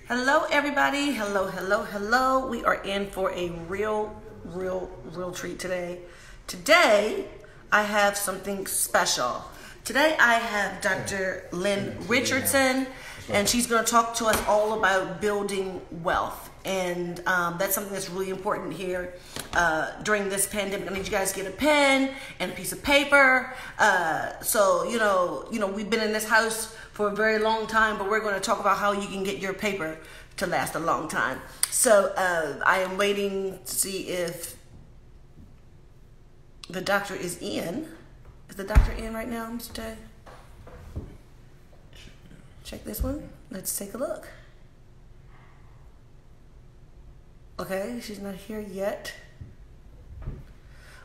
Hello, everybody. Hello, hello, hello. We are in for a real treat today. Today, I have something special. Today, I have Dr. Lynn Richardson, and she's going to talk to us all about building wealth. And that's something that's really important here during this pandemic. I need you guys to get a pen and a piece of paper. So we've been in this house for a very long time, but we're going to talk about how you can get your paper to last a long time. So I am waiting to see if the doctor is in. Is the doctor in right now, Mr. Tay? Check this one. Let's take a look. Okay, she's not here yet.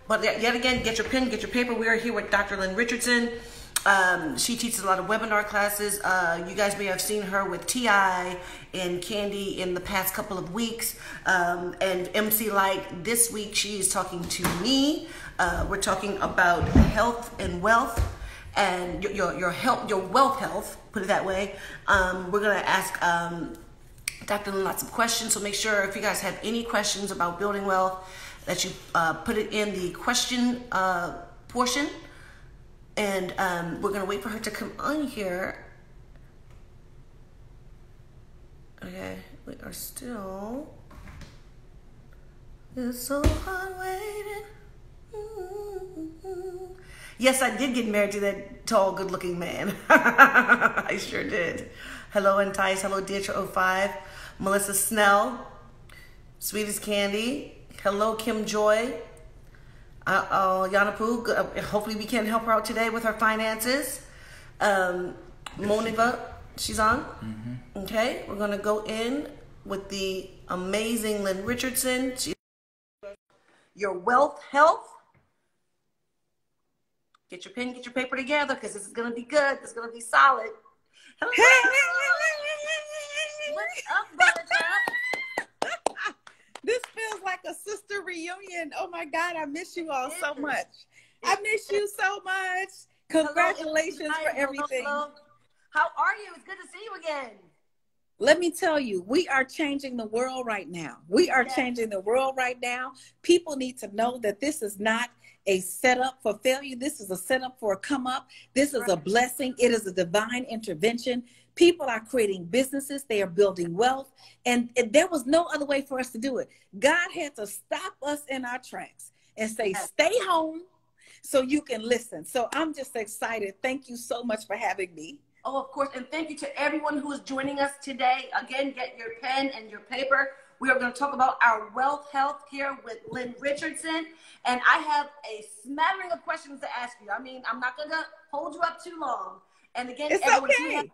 But yet again, get your pen, get your paper. We are here with Dr. Lynn Richardson. She teaches a lot of webinar classes. You guys may have seen her with T.I. and Candy in the past couple of weeks. And MC Light, this week she is talking to me. We're talking about health and wealth and your health, your wealth health, put it that way. We're going to ask Dr. Lynn lots of questions, so make sure if you guys have any questions about building wealth that you put it in the question portion. And we're going to wait for her to come on here. Okay, we are still. It's so hard waiting. Yes, I did get married to that tall, good-looking man. I sure did. Hello, Entice. Hello, Dietra05. Melissa Snell. Sweet as Candy. Hello, Kim Joy. Yana Poo, hopefully we can help her out today with her finances. Moniva, she's on. Okay, we're going to go in with the amazing Lynn Richardson. Your wealth health. Get your pen, get your paper together, because this is going to be good. It's going to be solid. Hello. What's up, Buttercup? This feels like a sister reunion. Oh my God, I miss you all so much. I miss you so much. Congratulations for everything. Hello. How are you? It's good to see you again. Let me tell you, we are changing the world right now. We are changing the world right now. People need to know that this is not a setup for failure. This is a setup for a come up. This is a blessing. It is a divine intervention. People are creating businesses. They are building wealth. And there was no other way for us to do it. God had to stop us in our tracks and say, stay home so you can listen. So I'm just excited. Thank you so much for having me. Oh, of course. And thank you to everyone who is joining us today. Again, get your pen and your paper. We are going to talk about our wealth health here with Lynn Richardson. And I have a smattering of questions to ask you. I mean, I'm not going to hold you up too long. And again, it's everyone, okay.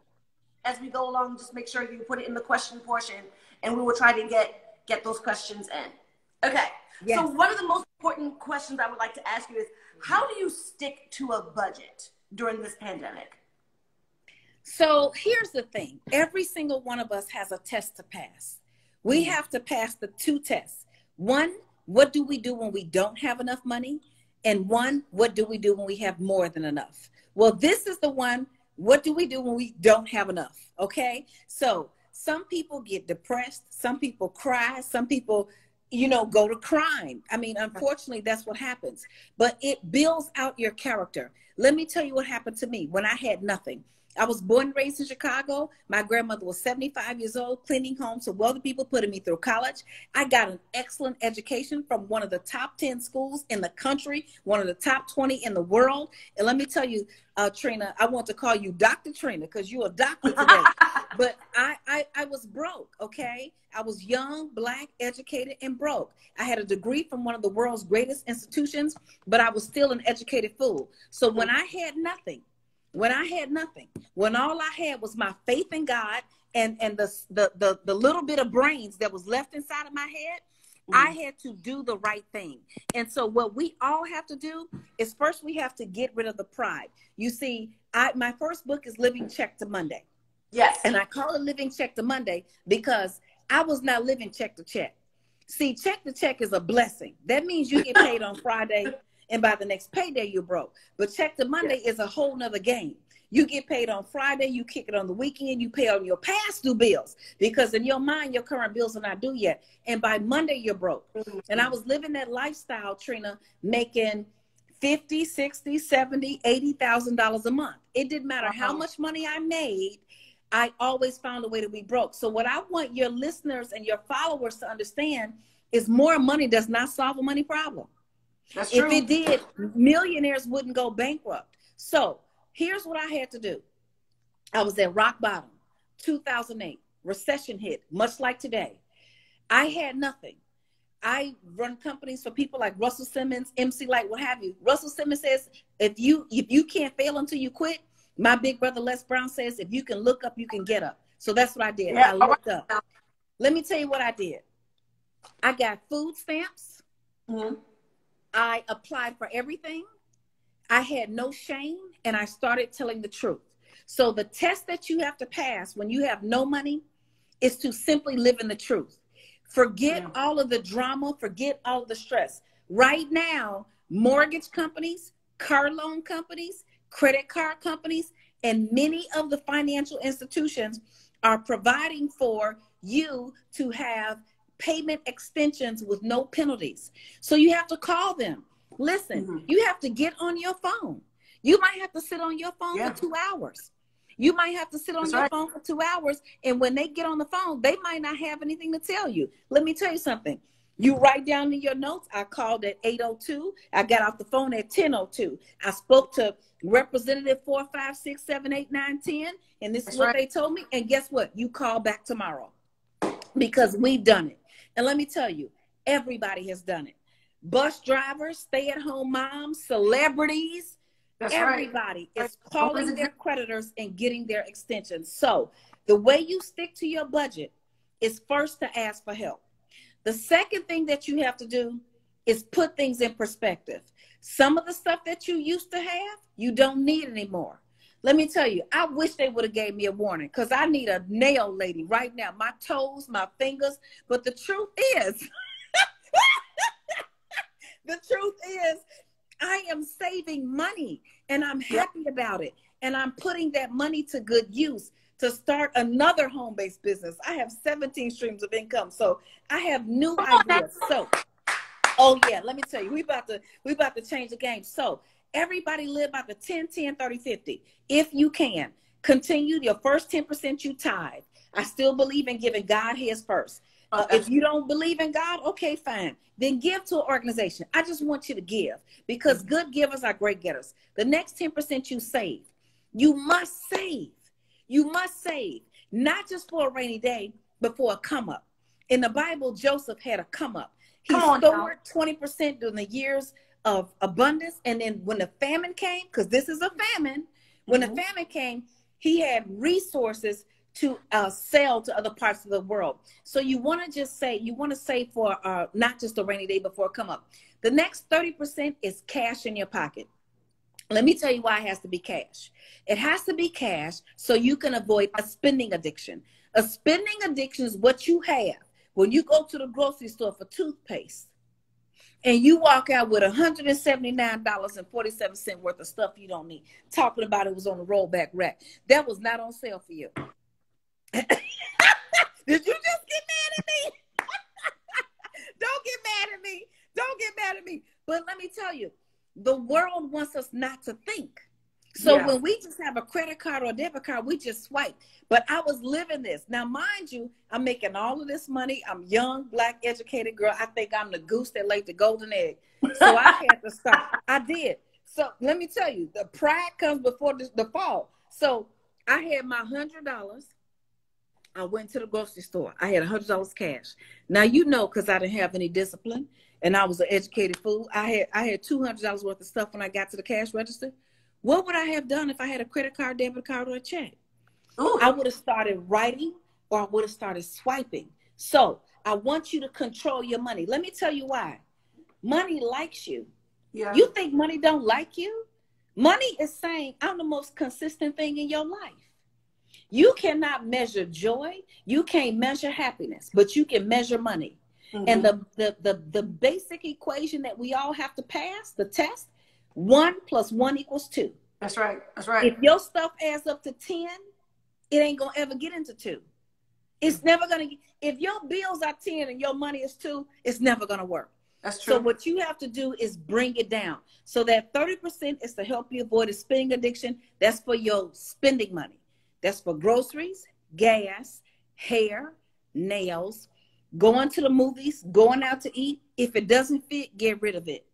As we go along, just make sure you put it in the question portion, and we will try to get those questions in. Okay. Yes. So one of the most important questions I would like to ask you is, how do you stick to a budget during this pandemic? So here's the thing. Every single one of us has a test to pass. We have to pass the two tests. One, what do we do when we don't have enough money? And one, what do we do when we have more than enough? Well, this is the one. What do we do when we don't have enough? Okay. So some people get depressed. Some people cry. Some people, go to crime. I mean, unfortunately, that's what happens. But it builds out your character. Let me tell you what happened to me when I had nothing. I was born and raised in Chicago. My grandmother was 75 years old, cleaning homes for wealthy people, putting me through college. I got an excellent education from one of the top 10 schools in the country, one of the top 20 in the world. And let me tell you, Trina, I want to call you Dr. Trina because you're a doctor today. But I was broke, okay? I was young, Black, educated, and broke. I had a degree from one of the world's greatest institutions, but I was still an educated fool. So when I had nothing, when all I had was my faith in God and the little bit of brains that was left inside of my head, I had to do the right thing. And so what we all have to do is first we have to get rid of the pride. You see, my first book is Living Check to Monday. Yes. And I call it Living Check to Monday because I was not living check to check. See, check to check is a blessing. That means you get paid on Friday and by the next payday you're broke. But check to Monday is a whole nother game. You get paid on Friday, you kick it on the weekend, you pay on your past due bills because in your mind, your current bills are not due yet. And by Monday, you're broke. And I was living that lifestyle, Trina, making $50, $60, $70, $80,000 a month. It didn't matter how much money I made. I always found a way to be broke. So what I want your listeners and your followers to understand is more money does not solve a money problem. That's true. If it did, millionaires wouldn't go bankrupt. So here's what I had to do. I was at rock bottom, 2008, recession hit, much like today. I had nothing. I run companies for people like Russell Simmons, MC Light, what have you. Russell Simmons says, if you can't fail until you quit, my big brother Les Brown says, if you can look up, you can get up. So that's what I did. I looked up. Let me tell you what I did. I got food stamps. I applied for everything. I had no shame, and I started telling the truth. So the test that you have to pass when you have no money is to simply live in the truth. Forget all of the drama. Forget all of the stress. Right now, mortgage companies, car loan companies, credit card companies, and many of the financial institutions are providing for you to have payment extensions with no penalties. So you have to call them. Listen, you have to get on your phone. You might have to sit on your phone for 2 hours. You might have to sit on your phone for 2 hours. And when they get on the phone, they might not have anything to tell you. Let me tell you something. You write down in your notes, I called at 8:02. I got off the phone at 10:02. I spoke to Representative 4, 5, 6, 7, 8, 9, 10. And this is what they told me. And guess what? You call back tomorrow because we've done it. And let me tell you, everybody has done it. Bus drivers, stay-at-home moms, celebrities, everybody is calling their creditors and getting their extensions. So the way you stick to your budget is first to ask for help. The second thing that you have to do is put things in perspective. Some of the stuff that you used to have, you don't need anymore. Let me tell you, I wish they would have gave me a warning because I need a nail lady right now. My toes, my fingers. But the truth is, I am saving money and I'm happy about it. And I'm putting that money to good use to start another home-based business. I have 17 streams of income. So I have new ideas. So, oh yeah, let me tell you, we about to change the game. So everybody live by the 10, 10, 30, 50. If you can, continue your first 10% you tithe. I still believe in giving God his first. If you don't believe in God, okay, fine. Then give to an organization. I just want you to give because good givers are great getters. The next 10% you save, you must save. You must save, not just for a rainy day, but for a come up. In the Bible, Joseph had a come up. He stored 20% during the years of abundance. And then when the famine came, because this is a famine, when the famine came, he had resources to sell to other parts of the world. So you want to just say, you want to save for not just a rainy day before a come up. The next 30% is cash in your pocket. Let me tell you why it has to be cash. It has to be cash so you can avoid a spending addiction. A spending addiction is what you have when you go to the grocery store for toothpaste and you walk out with $179.47 worth of stuff you don't need, talking about it was on the rollback rack. That was not on sale for you. Did you just get mad at me? Don't get mad at me. Don't get mad at me. But let me tell you, the world wants us not to think. So when we just have a credit card or a debit card, we just swipe. But I was living this. Now, mind you, I'm making all of this money. I'm young, black, educated girl. I think I'm the goose that laid the golden egg. So I had to stop. I did. So let me tell you, the pride comes before the fall. So I had my $100. I went to the grocery store. I had $100 cash. Now, you know, because I didn't have any discipline and I was an educated fool, I had $200 worth of stuff when I got to the cash register. What would I have done if I had a credit card, debit card, or a check? Ooh. I would have started writing or I would have started swiping. So I want you to control your money. Let me tell you why. Money likes you. Yeah. You think money don't like you? Money is saying, I'm the most consistent thing in your life. You cannot measure joy. You can't measure happiness, but you can measure money. And the basic equation that we all have to pass, the test, 1 + 1 = 2. That's right. That's right. If your stuff adds up to 10, it ain't going to ever get into 2. It's never going to, if your bills are 10 and your money is 2, it's never going to work. That's true. So what you have to do is bring it down. So that 30% is to help you avoid a spending addiction. That's for your spending money. That's for groceries, gas, hair, nails, going to the movies, going out to eat. If it doesn't fit, get rid of it.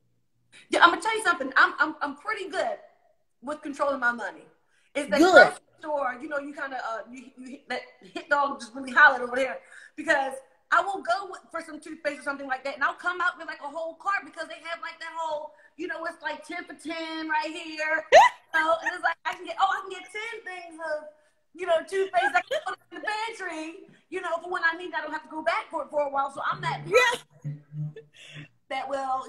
Yeah, I'm gonna tell you something. I'm pretty good with controlling my money. It's the Good. grocery store, you know, you kind of you that hit dog just really hollered over there, because I will go for some toothpaste or something like that, and I'll come out with like a whole cart because they have like that whole, you know, it's like 10 for 10 right here. And it's like I can get 10 things of, you know, toothpaste I can put in the pantry, you know, for when I need. I don't have to go back for it for a while. So I'm that person that will,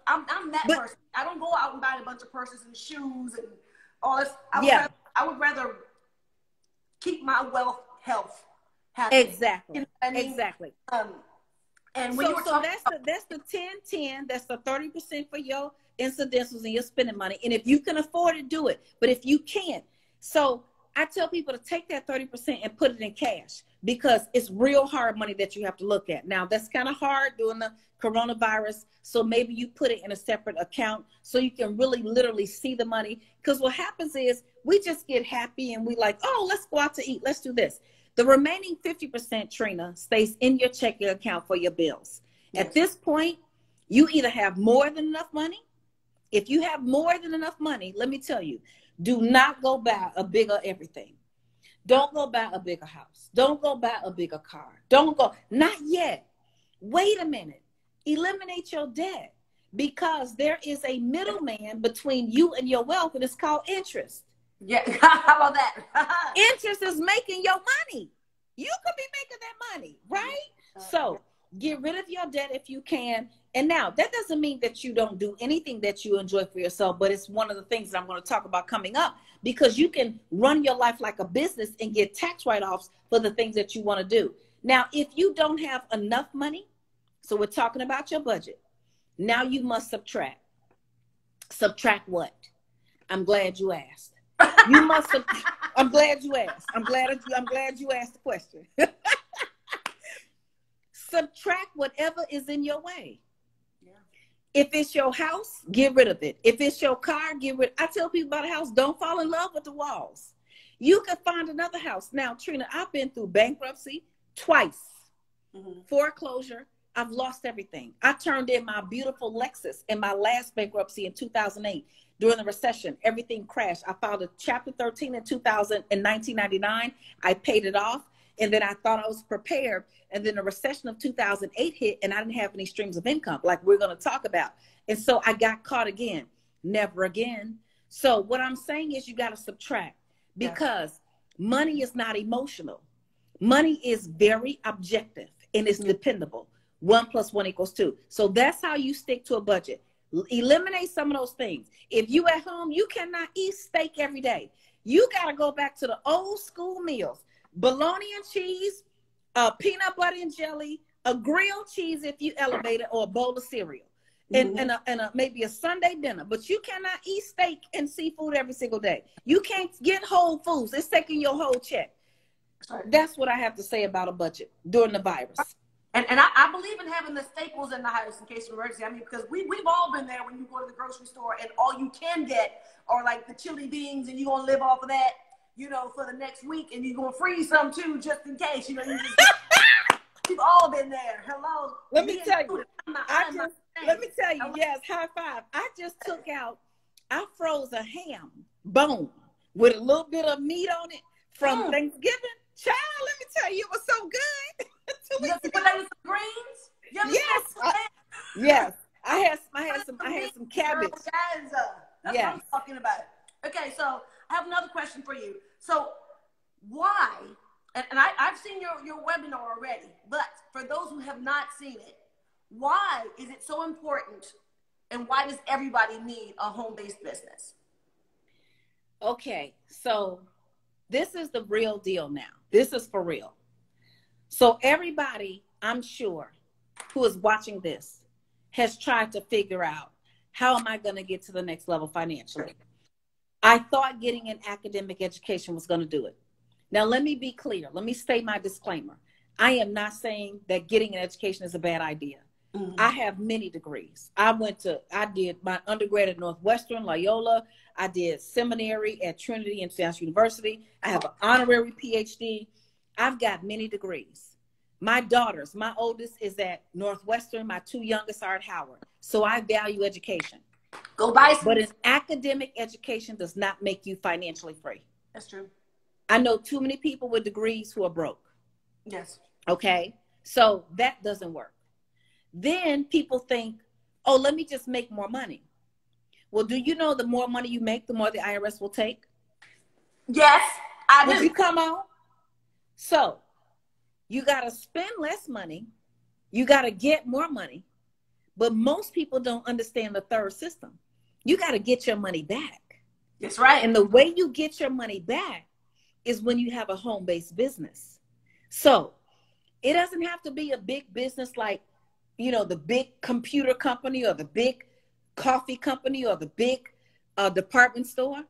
I'm that person. I don't go out and buy a bunch of purses and shoes and all this. I would rather keep my health happy. Exactly. You know what I mean? Exactly. And when that's the 10-10. That's the 30% for your incidentals and your spending money. And if you can afford it, do it. But if you can't, so I tell people to take that 30% and put it in cash, because it's real hard money that you have to look at. Now, that's kind of hard during the coronavirus. So maybe you put it in a separate account so you can really literally see the money. Because what happens is we just get happy and we like, oh, let's go out to eat. Let's do this. The remaining 50%, Trina, stays in your checking account for your bills. Yes. At this point, you either have more than enough money. If you have more than enough money, let me tell you, do not go buy a bigger everything. Don't go buy a bigger house. Don't go buy a bigger car. Don't go, not yet. Wait a minute. Eliminate your debt, because there is a middleman between you and your wealth, and it's called interest. Yeah, how about that? Interest is making your money. You could be making that money, right? So get rid of your debt if you can. And now that doesn't mean that you don't do anything that you enjoy for yourself, but it's one of the things that I'm going to talk about coming up, because you can run your life like a business and get tax write-offs for the things that you want to do. Now, if you don't have enough money, so we're talking about your budget. Now you must subtract. Subtract what? I'm glad you asked. You must. I'm glad you asked. I'm glad you asked the question. Subtract whatever is in your way. Yeah. If it's your house, get rid of it. If it's your car, get rid. I tell people about a house, don't fall in love with the walls. You can find another house. Now, Trina, I've been through bankruptcy twice, foreclosure. I've lost everything. I turned in my beautiful Lexus in my last bankruptcy in 2008. During the recession, everything crashed. I filed a Chapter 13 in 1999. I paid it off, and then I thought I was prepared. And then the recession of 2008 hit, and I didn't have any streams of income, like we're going to talk about. And so I got caught again. Never again. So what I'm saying is you got to subtract, because money is not emotional. Money is very objective, and it's dependable. 1 + 1 = 2. So that's how you stick to a budget. Eliminate some of those things. If you at home, you cannot eat steak every day. You got to go back to the old school meals. Bologna and cheese, peanut butter and jelly, a grilled cheese if you elevate it, or a bowl of cereal, and maybe a Sunday dinner. But you cannot eat steak and seafood every single day. You can't get Whole Foods. It's taking your whole check. That's what I have to say about a budget during the virus. And I believe in having the staples in the house in case of emergency. I mean, because we've all been there when you go to the grocery store and all you can get are like the chili beans, and you're going to live off of that, you know, for the next week, and you're going to freeze some too, just in case, you know. We've all been there. Hello. Let me tell you, yes, high five. I froze a ham bone with a little bit of meat on it from Thanksgiving. Child, let me tell you, it was so good. You put that with some greens? Yes. I had some cabbage. That's what I'm talking about. Okay, so I have another question for you. So why, and I've seen your webinar already, but for those who have not seen it, why is it so important, and why does everybody need a home-based business? Okay, so this is the real deal now. This is for real. So everybody, I'm sure, who is watching this has tried to figure out, how am I going to get to the next level financially? I thought getting an academic education was going to do it. Now, let me be clear. Let me state my disclaimer. I am not saying that getting an education is a bad idea. Mm-hmm. I have many degrees. I did my undergrad at Northwestern, Loyola. I did seminary at Trinity International University. I have an honorary PhD. I've got many degrees. My daughters, my oldest is at Northwestern. My two youngest are at Howard. So I value education. Go buy some. But an academic education does not make you financially free. That's true. I know too many people with degrees who are broke. Yes. Okay. So that doesn't work. Then people think, oh, let me just make more money. Well, do you know the more money you make, the more the IRS will take? Yes, I do. Would you come on? So you got to spend less money. You got to get more money. But most people don't understand the third system. You got to get your money back. That's right. And the way you get your money back is when you have a home-based business. So it doesn't have to be a big business like, you know, the big computer company or the big coffee company or the big department store.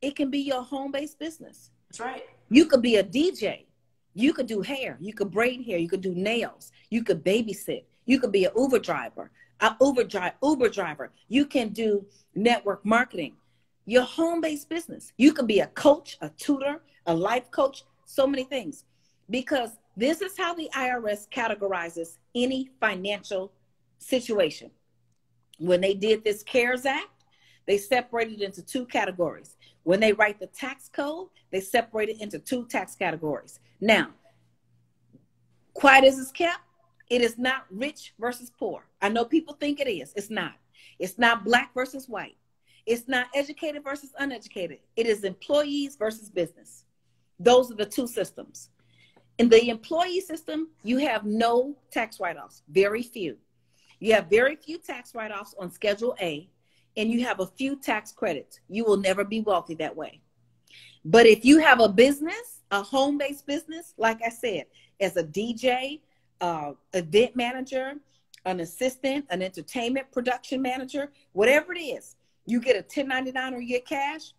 It can be your home-based business. That's right. You could be a DJ. You could do hair. You could braid hair. You could do nails. You could babysit. You could be an Uber driver. Uber driver. You can do network marketing. Your home-based business. You can be a coach, a tutor, a life coach, so many things. Because this is how the IRS categorizes any financial situation. When they did this CARES Act, they separated it into two categories. When they write the tax code, they separate it into two tax categories. Now, quiet as it's kept, it is not rich versus poor. I know people think it is. It's not. It's not black versus white. It's not educated versus uneducated. It is employees versus business. Those are the two systems. In the employee system, you have no tax write-offs, very few. You have very few tax write-offs on Schedule A, and you have a few tax credits. You will never be wealthy that way. But if you have a business, a home-based business, like I said, as a DJ, event manager, an assistant, an entertainment production manager, whatever it is, you get a 1099 or you get cash.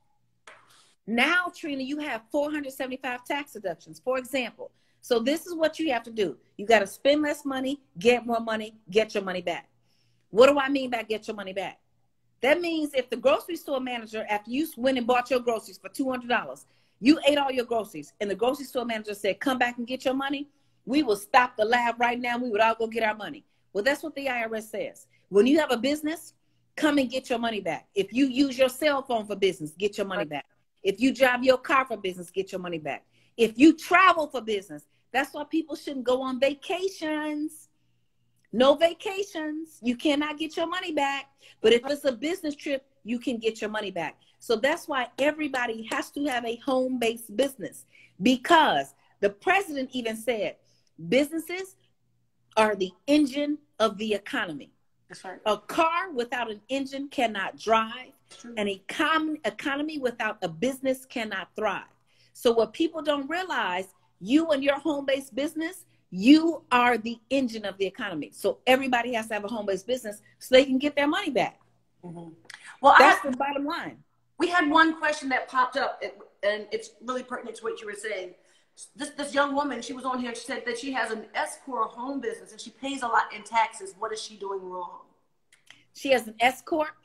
Now, Trina, you have 475 tax deductions, for example. So this is what you have to do. You got to spend less money, get more money, get your money back. What do I mean by get your money back? That means if the grocery store manager, after you went and bought your groceries for $200, you ate all your groceries, and the grocery store manager said, come back and get your money, we will stop the lab right now. We would all go get our money. Well, that's what the IRS says. When you have a business, come and get your money back. If you use your cell phone for business, get your money back. If you drive your car for business, get your money back. If you travel for business, that's why people shouldn't go on vacations. No vacations. You cannot get your money back. But if it's a business trip, you can get your money back. So that's why everybody has to have a home-based business, because the president even said businesses are the engine of the economy. That's right. A car without an engine cannot drive. An economy without a business cannot thrive. So what people don't realize, you and your home-based business, you are the engine of the economy. So everybody has to have a home-based business so they can get their money back. Mm-hmm. Well, that's the bottom line. We had one question that popped up, and it's really pertinent to what you were saying. This young woman, she was on here, she said that she has an S-Corp home business and she pays a lot in taxes. What is she doing wrong? She has an S-Corp?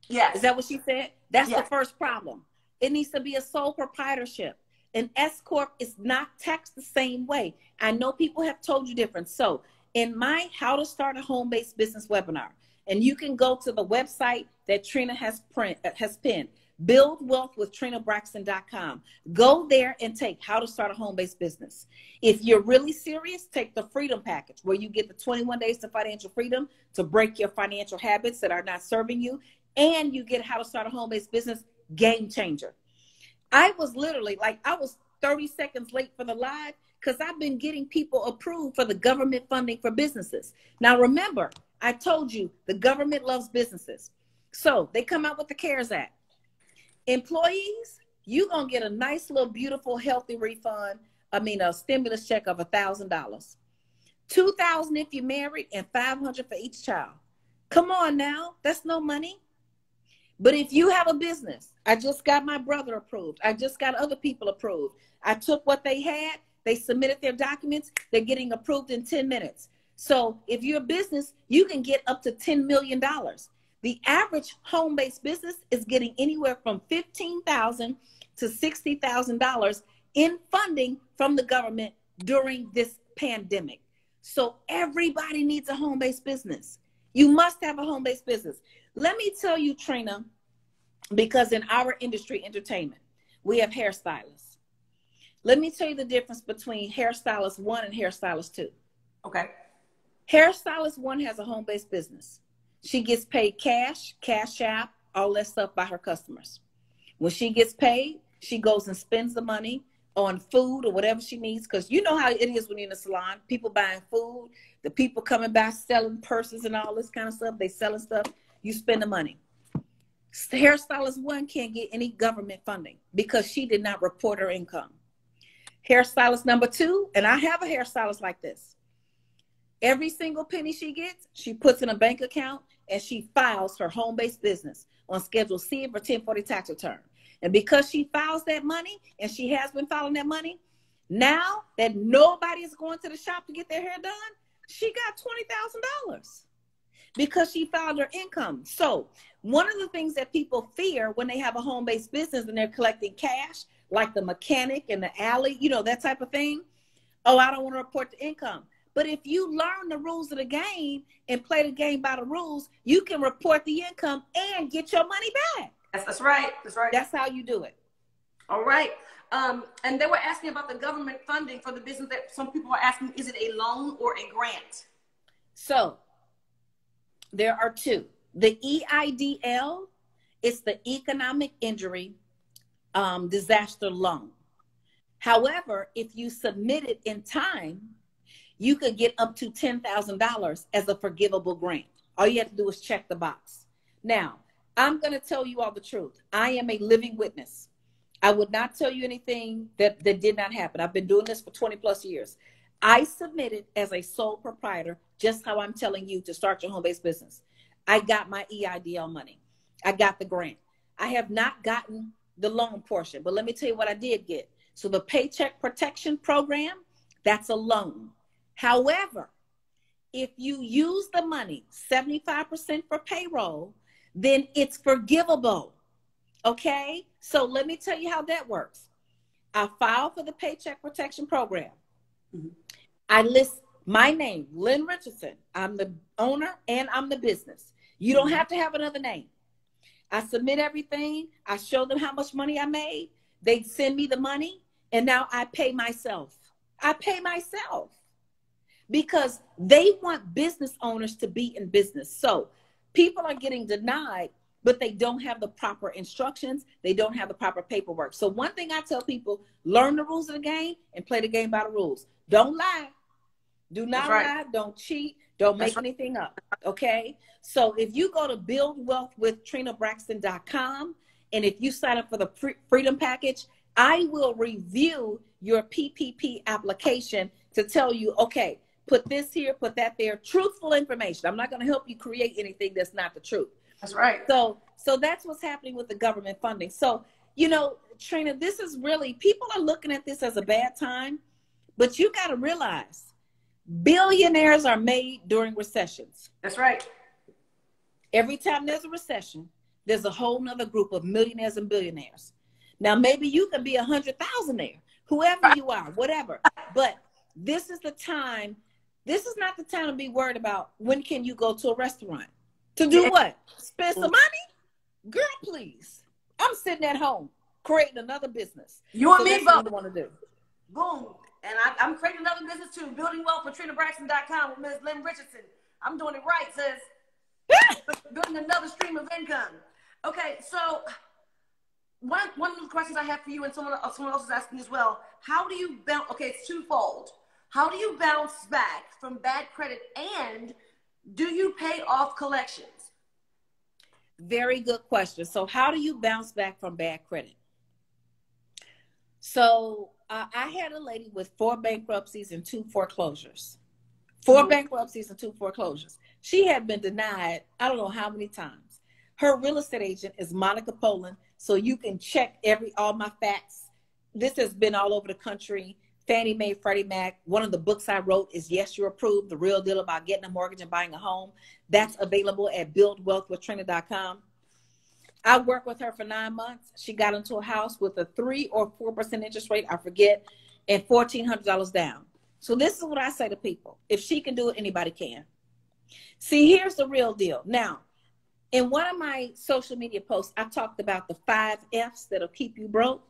Yes. Is that what she said? That's yes. The first problem. It needs to be a sole proprietorship. An S-Corp is not taxed the same way. I know people have told you different. So in my How to Start a Home-Based Business webinar, and you can go to the website that Trina has pinned, buildwealthwithtRinaBraxton.com. Go there and take How to Start a Home-Based Business. If you're really serious, take the Freedom Package, where you get the 21 Days to Financial Freedom to break your financial habits that are not serving you. And you get How to Start a Home-Based Business, Game Changer. I was literally I was 30 seconds late for the live because I've been getting people approved for the government funding for businesses. Now, remember, I told you the government loves businesses. So they come out with the CARES Act. Employees, you're going to get a nice little beautiful healthy refund. A stimulus check of $1,000. $2,000 if you're married and $500 for each child. Come on now, that's no money. But if you have a business, I just got my brother approved. I just got other people approved. I took what they had, they submitted their documents, they're getting approved in 10 minutes. So if you're a business, you can get up to $10 million. The average home-based business is getting anywhere from $15,000 to $60,000 in funding from the government during this pandemic. So everybody needs a home-based business. You must have a home-based business. Let me tell you, Trina, because in our industry, entertainment, we have hairstylists. Let me tell you the difference between hairstylist 1 and hairstylist 2. Okay. Hairstylist 1 has a home-based business. She gets paid cash, cash app, all that stuff by her customers. When she gets paid, she goes and spends the money on food or whatever she needs, because you know how it is when you're in a salon. People buying food, the people coming by selling purses and all this kind of stuff. They selling stuff. You spend the money. Hairstylist 1 can't get any government funding because she did not report her income. Hairstylist number 2, and I have a hairstylist like this. Every single penny she gets, she puts in a bank account and she files her home-based business on Schedule C of her 1040 tax return. And because she files that money, and she has been filing that money, now that nobody is going to the shop to get their hair done, she got $20,000 because she filed her income. So one of the things that people fear when they have a home-based business and they're collecting cash, like the mechanic in the alley, you know, that type of thing. Oh, I don't want to report the income. But if you learn the rules of the game and play the game by the rules, you can report the income and get your money back. That's right. That's right. That's how you do it. All right. And they were asking about the government funding for the business. That some people are asking, is it a loan or a grant? So there are two. The EIDL is the Economic Injury Disaster Loan. However, if you submit it in time, you could get up to $10,000 as a forgivable grant. All you have to do is check the box. Now, I'm going to tell you all the truth. I am a living witness. I would not tell you anything that did not happen. I've been doing this for 20 plus years. I submitted as a sole proprietor, just how I'm telling you to start your home-based business. I got my EIDL money. I got the grant. I have not gotten the loan portion, but let me tell you what I did get. So the Paycheck Protection Program, that's a loan. However, if you use the money, 75% for payroll, then it's forgivable. Okay? So let me tell you how that works. I filed for the Paycheck Protection Program. Mm-hmm. I list my name, Lynn Richardson. I'm the owner and I'm the business. You don't have to have another name. I submit everything. I show them how much money I made. They send me the money. And now I pay myself. I pay myself. Because they want business owners to be in business. So people are getting denied, but they don't have the proper instructions. They don't have the proper paperwork. So one thing I tell people, learn the rules of the game and play the game by the rules. Don't lie. Do not lie. Don't cheat. Don't make anything up. Okay? So if you go to buildwealthwithtrinabraxton.com, and if you sign up for the Freedom Package, I will review your PPP application to tell you, okay, put this here, put that there. Truthful information. I'm not going to help you create anything that's not the truth. That's right. So that's what's happening with the government funding. So, you know, Trina, this is really, people are looking at this as a bad time, but you got to realize billionaires are made during recessions. That's right. Every time there's a recession, there's a whole nother group of millionaires and billionaires. Now, maybe you can be 100,000 there, whoever you are, whatever. But this is the time. This is not the time to be worried about when can you go to a restaurant. To do what? Spend some money? Girl, please. I'm sitting at home creating another business. You and me both. Want to do. Boom. And I'm creating another business too. Building wealth with TrinaBraxton.com with Ms. Lynn Richardson. I'm doing it right, sis. Building another stream of income. Okay, so one of the questions I have for you, and someone else is asking as well, how do you bounce? Okay, it's twofold. How do you bounce back from bad credit, and do you pay off collections? Very good question. So how do you bounce back from bad credit? So I had a lady with 4 bankruptcies and 2 foreclosures. 4 bankruptcies and 2 foreclosures. She had been denied, I don't know how many times. Her real estate agent is Monica Poland. So you can check all my facts. This has been all over the country. Fannie Mae, Freddie Mac. One of the books I wrote is Yes, You're Approved, The Real Deal About Getting a Mortgage and Buying a Home. That's available at buildwealthwithtrina.com. I worked with her for 9 months. She got into a house with a 3 or 4% interest rate, I forget, and $1,400 down. So this is what I say to people. If she can do it, anybody can. See, here's the real deal. Now, in one of my social media posts, I talked about the 5 F's that'll keep you broke.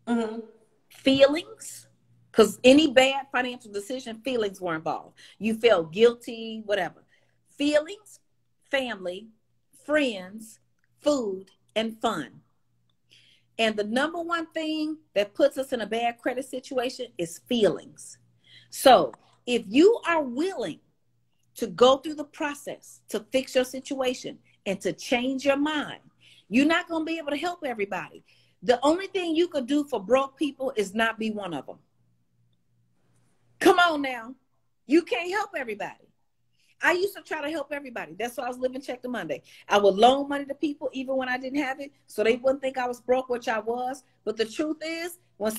Mm-hmm. Feelings, because any bad financial decision, feelings were involved. You felt guilty, whatever. Feelings, family, friends, food, and fun. And the number one thing that puts us in a bad credit situation is feelings. So if you are willing to go through the process to fix your situation and to change your mind, you're not going to be able to help everybody. The only thing you could do for broke people is not be one of them. Come on now. You can't help everybody. I used to try to help everybody. That's why I was living check to Monday. I would loan money to people even when I didn't have it, so they wouldn't think I was broke, which I was. But the truth is, when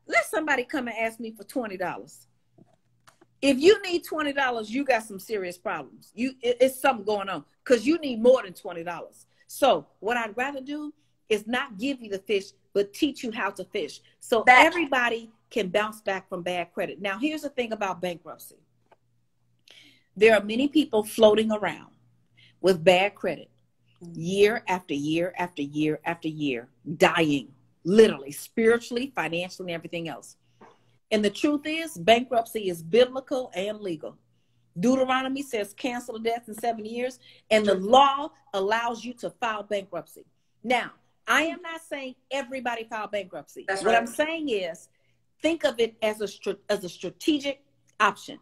let somebody come and ask me for $20. If you need $20, you got some serious problems. It's something going on because you need more than $20. So what I'd rather do is not give you the fish, but teach you how to fish. So everybody can bounce back from bad credit. Now, here's the thing about bankruptcy. There are many people floating around with bad credit year after year after year after year, dying, literally, spiritually, financially, and everything else. And the truth is, bankruptcy is biblical and legal. Deuteronomy says cancel the debts in 7 years, and the law allows you to file bankruptcy. Now, I am not saying everybody file bankruptcy. That's what I'm saying is, think of it as a strategic option.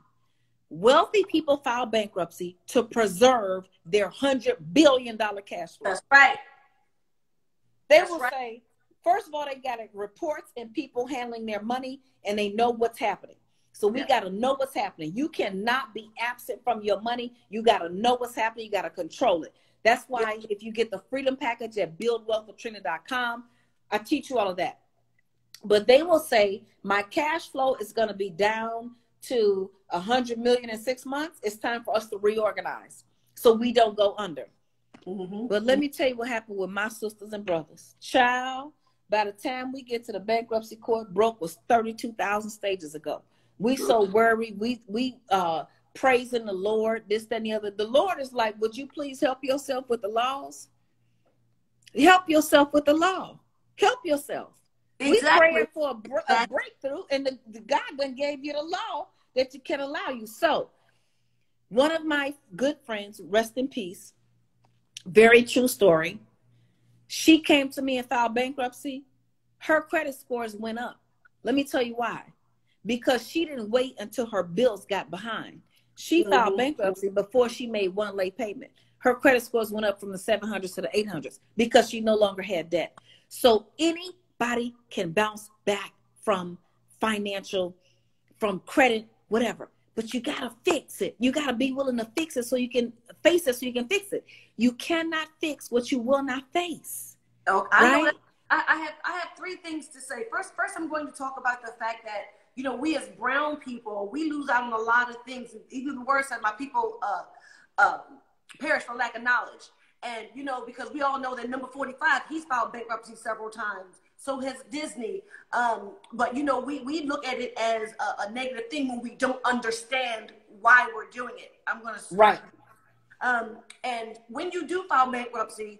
Wealthy people file bankruptcy to preserve their $100 billion cash flow. That's right. They will say, first of all, they got reports and people handling their money, and they know what's happening. So we got to know what's happening. You cannot be absent from your money. You got to know what's happening. You got to control it. That's why if you get the Freedom Package at buildwealthwithtrina.com, I teach you all of that. But they will say, my cash flow is going to be down to 100 million in 6 months. It's time for us to reorganize so we don't go under. Mm-hmm. But let me tell you what happened with my sisters and brothers. Child, by the time we get to the bankruptcy court, broke was 32,000 stages ago. We so worried. We praising the Lord, this, that, and the other. The Lord is like, would you please help yourself with the laws? Help yourself with the law. Help yourself. Exactly. We praying for a breakthrough, and the God done gave you the law that you can allow you. So one of my good friends, rest in peace, very true story. She came to me and filed bankruptcy. Her credit scores went up. Let me tell you why. Because she didn't wait until her bills got behind. She filed bankruptcy before she made one late payment. Her credit scores went up from the 700s to the 800s because she no longer had debt. So anybody can bounce back from from credit, whatever. But you got to fix it. You got to be willing to fix it so you can face it so you can fix it. You cannot fix what you will not face. Oh, I have 3 things to say. First, I'm going to talk about the fact that, we as brown people, we lose out on a lot of things. Even the word said, my people perish for lack of knowledge. And, because we all know that number 45, he's filed bankruptcy several times. So has Disney. But, we look at it as a negative thing when we don't understand why we're doing it. I'm going to right. And when you do file bankruptcy,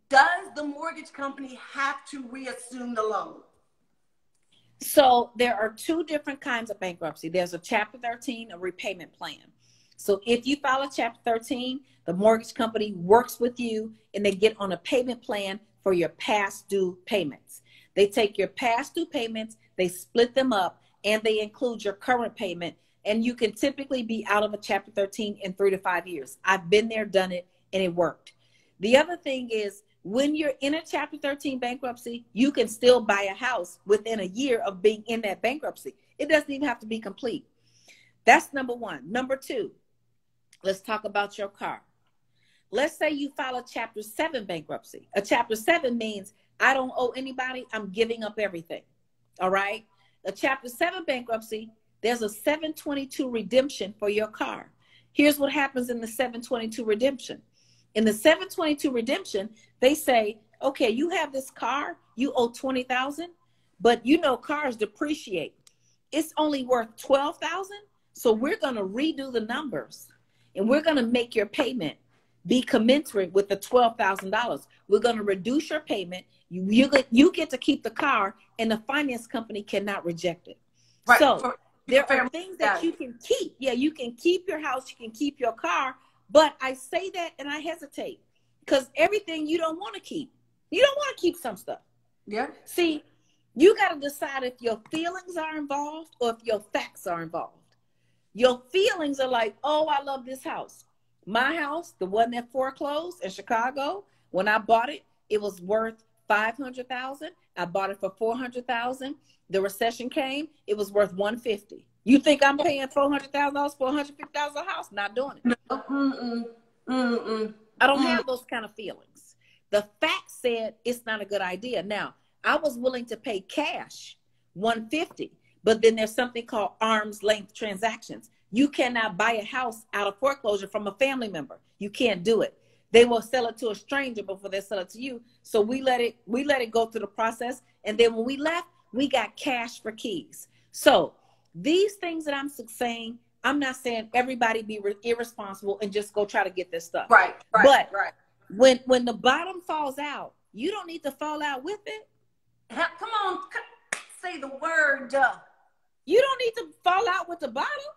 does the mortgage company have to reassume the loan? So there are 2 different kinds of bankruptcy. There's a Chapter 13, a repayment plan. So if you file a Chapter 13, the mortgage company works with you and they get on a payment plan for your past due payments. They take your past due payments, they split them up, and they include your current payment. And you can typically be out of a Chapter 13 in 3 to 5 years. I've been there, done it, and it worked. The other thing is, when you're in a Chapter 13 bankruptcy, you can still buy a house within a year of being in that bankruptcy. It doesn't even have to be complete. That's number 1. Number 2, let's talk about your car. Let's say you file a Chapter 7 bankruptcy. A Chapter 7 means I don't owe anybody. I'm giving up everything. All right. A Chapter 7 bankruptcy, there's a 722 redemption for your car. Here's what happens in the 722 redemption. In the 722 redemption, they say, okay, you have this car, you owe $20,000, but you know cars depreciate. It's only worth $12,000. So we're going to redo the numbers and we're going to make your payment be commensurate with the $12,000. We're going to reduce your payment. You get to keep the car and the finance company cannot reject it. Right. So there are things that you can keep. Yeah, you can keep your house, you can keep your car, but I say that and I hesitate because everything you don't want to keep. You don't want to keep some stuff. Yeah. See, you got to decide if your feelings are involved or if your facts are involved. Your feelings are like, oh, I love this house. My house, the one that foreclosed in Chicago, when I bought it, it was worth $500,000. I bought it for $400,000. The recession came, it was worth $150,000. You think I'm paying $400,000 for $150,000 house? Not doing it. No. I don't have those kind of feelings. The facts said it's not a good idea. Now, I was willing to pay cash, $150,000, but then there's something called arm's length transactions. You cannot buy a house out of foreclosure from a family member. You can't do it. They will sell it to a stranger before they sell it to you. So we let it go through the process. And then when we left, we got cash for keys. So these things that I'm saying, I'm not saying everybody be irresponsible and just go try to get this stuff. Right. But when the bottom falls out, you don't need to fall out with it. Come on, say the word. You don't need to fall out with the bottom.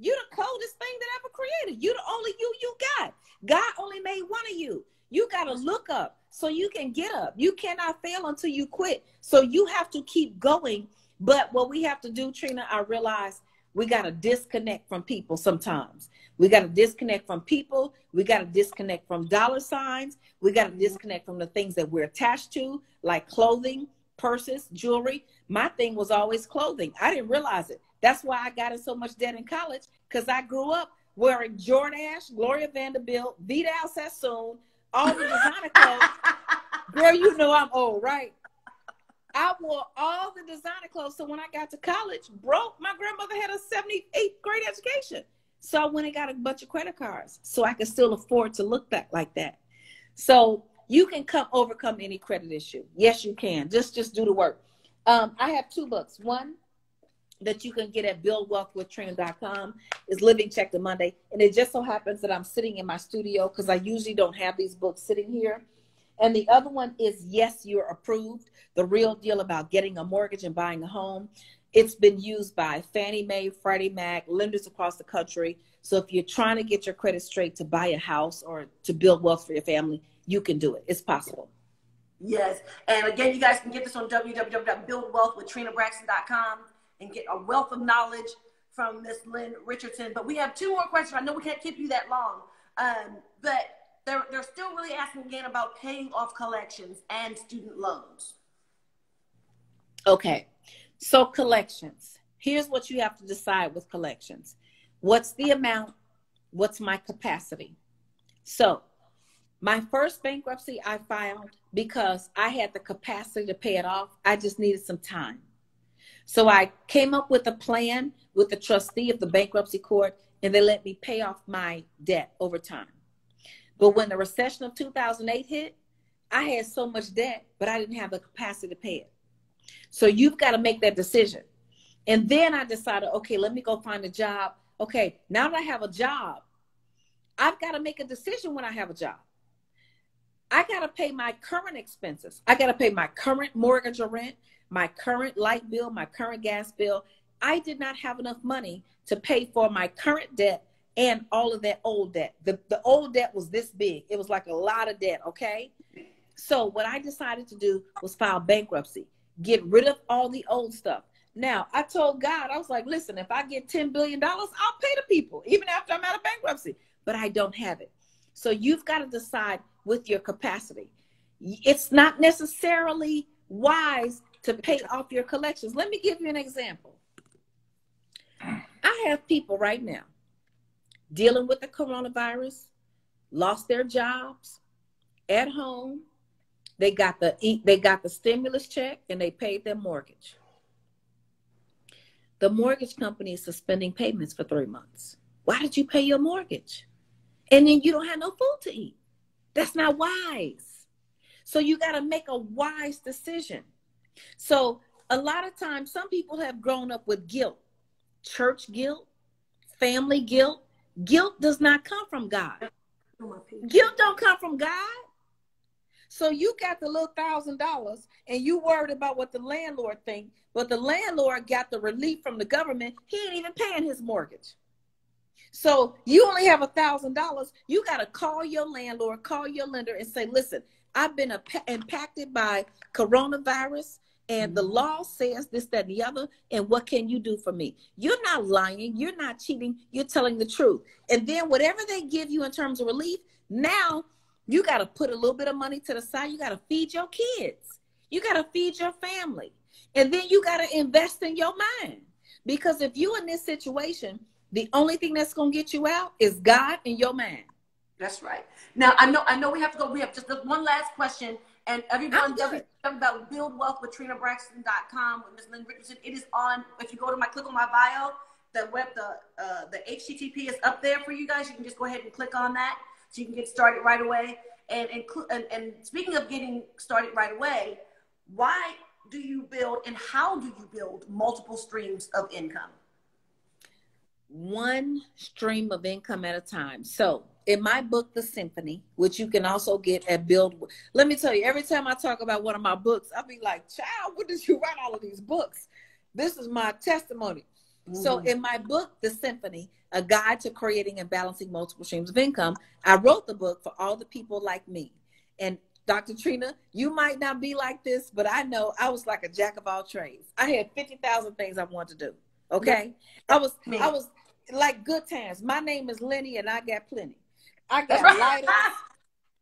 You the coldest thing that ever created. You the only you got. God only made one of you. You got to look up so you can get up. You cannot fail until you quit. So you have to keep going. But what we have to do, Trina, I realize we got to disconnect from people sometimes. We got to disconnect from people. We got to disconnect from dollar signs. We got to disconnect from the things that we're attached to, like clothing, purses, jewelry. My thing was always clothing. I didn't realize it. That's why I got in so much debt in college, because I grew up wearing Jordache, Gloria Vanderbilt, Vidal Sassoon, all the designer clothes. Girl, you know I'm old, right? I wore all the designer clothes. So when I got to college, broke, my grandmother had a 78th grade education. So I went and got a bunch of credit cards so I could still afford to look back like that. So you can overcome any credit issue. Yes, you can. Just do the work. I have 2 books. One that you can get at buildwealthwithtrina.com is Living Check to Monday. And it just so happens that I'm sitting in my studio because I usually don't have these books sitting here. And the other one is Yes, You're Approved, the real deal about getting a mortgage and buying a home. It's been used by Fannie Mae, Freddie Mac, lenders across the country. So if you're trying to get your credit straight to buy a house or to build wealth for your family, you can do it. It's possible. Yes. And again, you guys can get this on www.buildwealthwithtrinabraxton.com and get a wealth of knowledge from Miss Lynn Richardson. But we have 2 more questions. I know we can't keep you that long. But they're still really asking again about paying off collections and student loans. Okay. So collections. Here's what you have to decide with collections. What's the amount? What's my capacity? So my first bankruptcy I filed because I had the capacity to pay it off. I just needed some time. So I came up with a plan with the trustee of the bankruptcy court, and they let me pay off my debt over time. But when the recession of 2008 hit, I had so much debt, but I didn't have the capacity to pay it. So you've got to make that decision. And then I decided, okay, let me go find a job. Okay, now that I have a job, I've got to make a decision when I have a job. I got to pay my current expenses. I got to pay my current mortgage or rent, my current light bill, my current gas bill. I did not have enough money to pay for my current debt and all of that old debt. The old debt was this big. It was like a lot of debt, okay? So what I decided to do was file bankruptcy, get rid of all the old stuff. Now, I told God, I was like, listen, if I get $10 billion, I'll pay the people, even after I'm out of bankruptcy. But I don't have it. So you've got to decide with your capacity. It's not necessarily wise to pay off your collections. Let me give you an example. I have people right now dealing with the coronavirus, lost their jobs at home. They got the stimulus check and they paid their mortgage. The mortgage company is suspending payments for 3 months. Why did you pay your mortgage? And then you don't have no food to eat. That's not wise. So you got to make a wise decision. So a lot of times, some people have grown up with guilt, church guilt, family guilt. Guilt does not come from God. Guilt don't come from God. So you got the little $1,000 and you worried about what the landlord think, but the landlord got the relief from the government. He ain't even paying his mortgage. So you only have $1,000. You got to call your landlord, call your lender and say, listen, I've been impacted by coronavirus and the law says this, that, and the other. And what can you do for me? You're not lying. You're not cheating. You're telling the truth. And then whatever they give you in terms of relief, now you got to put a little bit of money to the side. You got to feed your kids. You got to feed your family. And then you got to invest in your mind. Because if you in this situation, the only thing that's going to get you out is God and your mind. That's right. Now, I know we have to go. We have just one last question. And everyone, about buildwealthwithtrinabraxton.com with Ms. Lynn Richardson. It is on, if you go to click on my bio, the HTTP is up there for you guys. You can just go ahead and click on that so you can get started right away. And speaking of getting started right away, why do you build and how do you build multiple streams of income? One stream of income at a time. So in my book, The Symphony, which you can also get at Build. Let me tell you, every time I talk about one of my books, I'll be like, child, what did you write all of these books? This is my testimony. Mm-hmm. So in my book, The Symphony, A Guide to Creating and Balancing Multiple Streams of Income, I wrote the book for all the people like me. And Dr. Trina, you might not be like this, but I know I was like a jack of all trades. I had 50,000 things I wanted to do. Okay. I was like Good Times. My name is Lenny and I got plenty. I got lighters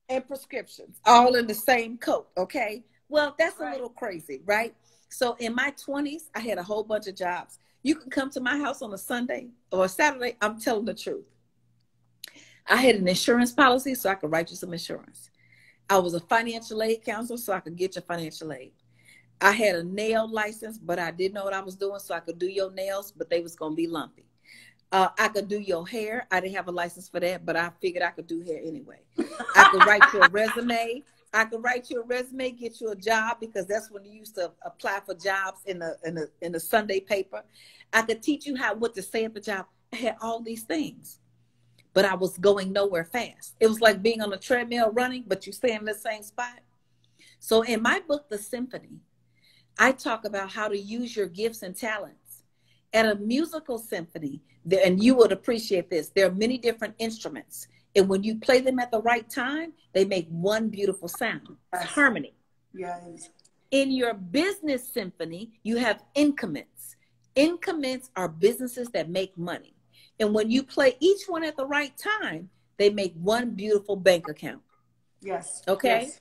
and prescriptions all in the same coat. Okay. Well, that's a little crazy, right? So in my 20s, I had a whole bunch of jobs. You can come to my house on a Sunday or a Saturday. I'm telling the truth. I had an insurance policy so I could write you some insurance. I was a financial aid counselor so I could get your financial aid. I had a nail license, but I didn't know what I was doing, so I could do your nails, but they was going to be lumpy. I could do your hair. I didn't have a license for that, but I figured I could do hair anyway. I could write you a resume. Get you a job, because that's when you used to apply for jobs in the Sunday paper. I could teach you what to say at the job. I had all these things, but I was going nowhere fast. It was like being on a treadmill running, but you stay in the same spot. So in my book, The Symphony, I talk about how to use your gifts and talents. At a musical symphony, and you would appreciate this, there are many different instruments. And when you play them at the right time, they make one beautiful sound. It's harmony. Yes. In your business symphony, you have increments. Increments are businesses that make money. And when you play each one at the right time, they make one beautiful bank account. Yes. Okay? Yes.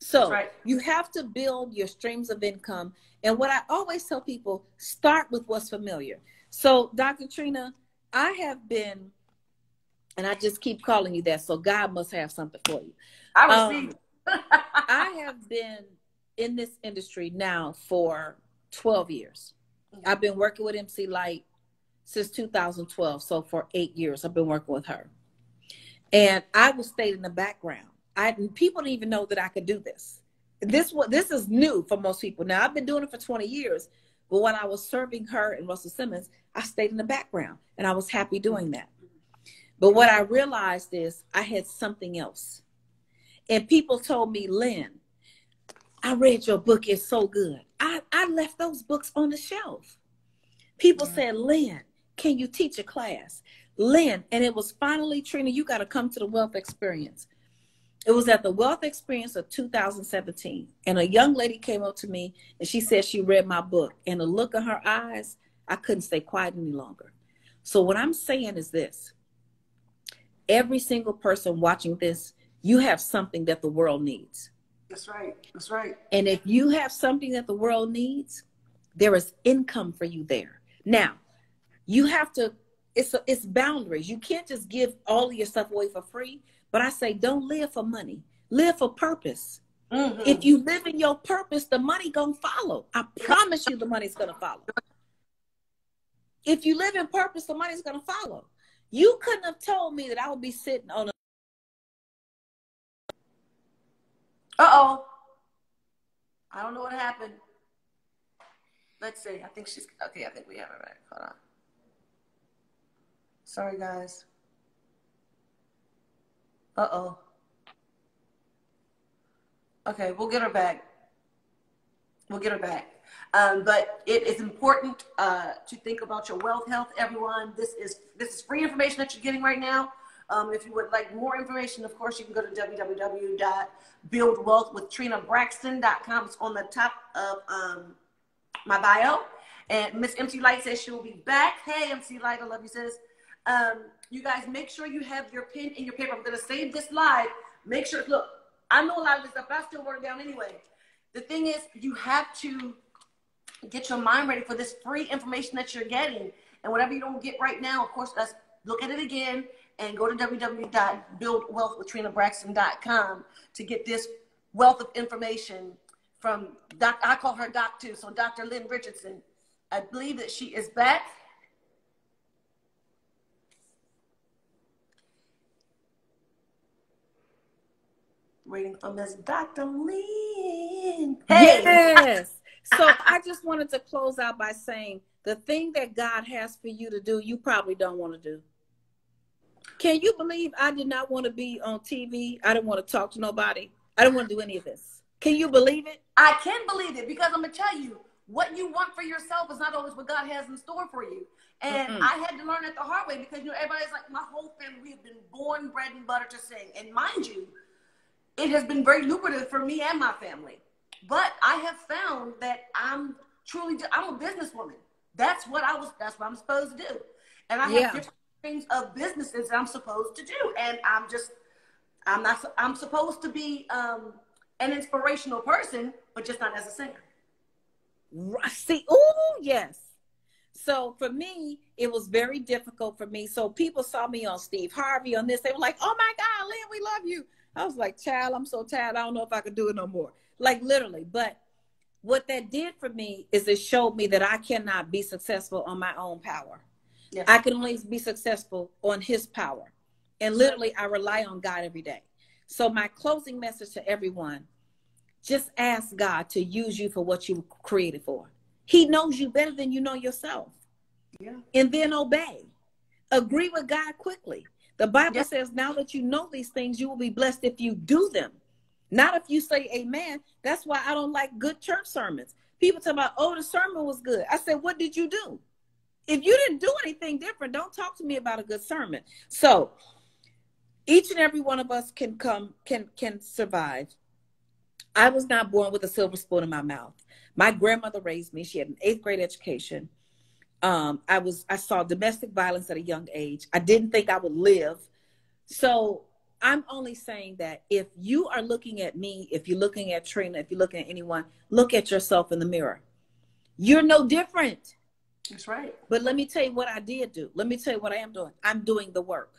So you have to build your streams of income. And what I always tell people, start with what's familiar. So Dr. Trina, I have been, and I just keep calling you that, so God must have something for you. I receive. I have been in this industry now for 12 years. I've been working with MC Light since 2012. So for 8 years, I've been working with her. And I was stayed in the background. People didn't even know that I could do this. This is new for most people. Now, I've been doing it for 20 years, but when I was serving her and Russell Simmons, I stayed in the background, and I was happy doing that. But what I realized is I had something else. And people told me, Lynn, I read your book. It's so good. I left those books on the shelf. People said, Lynn, can you teach a class? Lynn, and it was finally, Trina, you got to come to the Wealth Experience. It was at the Wealth Experience of 2017. And a young lady came up to me and she said she read my book. And the look in her eyes, I couldn't stay quiet any longer. So what I'm saying is this. Every single person watching this, you have something that the world needs. That's right. That's right. And if you have something that the world needs, there is income for you there. Now, you have to, it's boundaries. You can't just give all of your stuff away for free. But I say, don't live for money. Live for purpose. Mm-hmm. If you live in your purpose, the money gonna follow. I promise you the money's gonna follow. If you live in purpose, the money's gonna follow. You couldn't have told me that I would be sitting on a... Uh-oh. I don't know what happened. Let's see. I think she's... Okay, I think we have her back. Hold on. Sorry, guys. Uh-oh. Okay, we'll get her back. We'll get her back. But it is important to think about your wealth health, everyone. This is free information that you're getting right now. If you would like more information, of course, you can go to www.buildwealthwithtrenabraxton.com. It's on the top of my bio. And Miss MC Light says she will be back. Hey, MC Light, I love you, sis. You guys, make sure you have your pen and your paper. I'm going to save this live. Make sure, look, I know a lot of this stuff, but I still wrote it down anyway. The thing is, you have to get your mind ready for this free information that you're getting. And whatever you don't get right now, of course, let's look at it again and go to www.buildwealthwithtrenabraxton.com to get this wealth of information from I call her Doc too, so Dr. Lynn Richardson. I believe that she is back. Waiting for Miss Dr. Lynn. Hey. Yes. So I just wanted to close out by saying the thing that God has for you to do, you probably don't want to do. Can you believe I did not want to be on TV? I didn't want to talk to nobody. I didn't want to do any of this. Can you believe it? I can believe it, because I'm going to tell you, what you want for yourself is not always what God has in store for you. And I had to learn it the hard way, because, you know, everybody's like, my whole family, we have been born, bread, and butter to sing. And mind you, it has been very lucrative for me and my family. But I have found that I'm a businesswoman. That's what I'm supposed to do. And I have different things of businesses that I'm supposed to do. And I'm supposed to be an inspirational person, but just not as a singer. See, oh, yes. So for me, it was very difficult for me. So people saw me on Steve Harvey on this. They were like, oh my God, Lynn, we love you. I was like, child, I'm so tired. I don't know if I could do it no more. Like literally. But what that did for me is it showed me that I cannot be successful on my own power. Yes. I can only be successful on his power. And literally, I rely on God every day. So my closing message to everyone, just ask God to use you for what you were created for. He knows you better than you know yourself. Yeah. And then obey. Agree with God quickly. The Bible says, now that you know these things, you will be blessed if you do them. Not if you say amen. That's why I don't like good church sermons. People talk about, oh, the sermon was good. I said, what did you do? If you didn't do anything different, don't talk to me about a good sermon. So each and every one of us can survive. I was not born with a silver spoon in my mouth. My grandmother raised me. She had an 8th grade education. I saw domestic violence at a young age. I didn't think I would live. So I'm only saying that if you are looking at me, if you're looking at Trina, if you're looking at anyone, look at yourself in the mirror. You're no different. That's right. But let me tell you what I did do. Let me tell you what I am doing. I'm doing the work.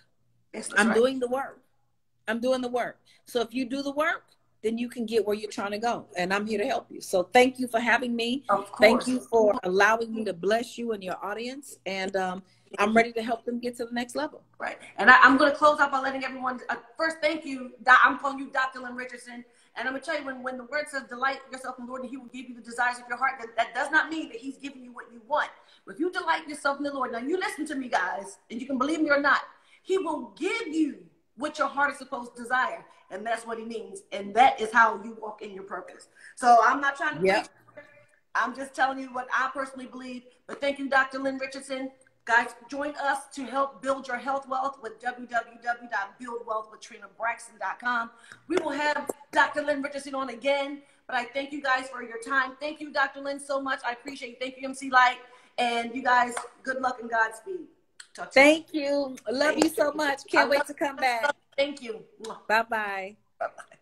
Yes, I'm doing the work. I'm doing the work. So if you do the work, then you can get where you're trying to go. And I'm here to help you. So thank you for having me. Of course. Thank you for allowing me to bless you and your audience. And I'm ready to help them get to the next level. Right. And I'm going to close out by letting everyone, first, thank you. I'm calling you Dr. Lynn Richardson. And I'm going to tell you, when the word says delight yourself in the Lord and he will give you the desires of your heart, that does not mean that he's giving you what you want. If you delight yourself in the Lord, now you listen to me, guys, and you can believe me or not, he will give you what your heart is supposed to desire. And that's what he means. And that is how you walk in your purpose. So I'm not trying to preach. I'm just telling you what I personally believe. But thank you, Dr. Lynn Richardson. Guys, join us to help build your health wealth with www.buildwealthwithtrenabraxton.com. We will have Dr. Lynn Richardson on again. But I thank you guys for your time. Thank you, Dr. Lynn, so much. I appreciate you. Thank you, MC Light. And you guys, good luck and Godspeed. Thank you. Love you so much. Can't wait to come back. Thank you. Bye-bye. Bye-bye.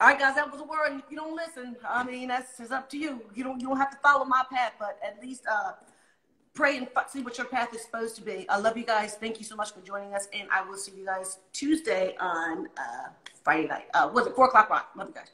All right, guys, that was a word. If you don't listen, I mean, that's up to you. You don't have to follow my path, but at least pray and see what your path is supposed to be. I love you guys. Thank you so much for joining us, and I will see you guys Tuesday on Friday night. Was it 4 o'clock? Love you guys.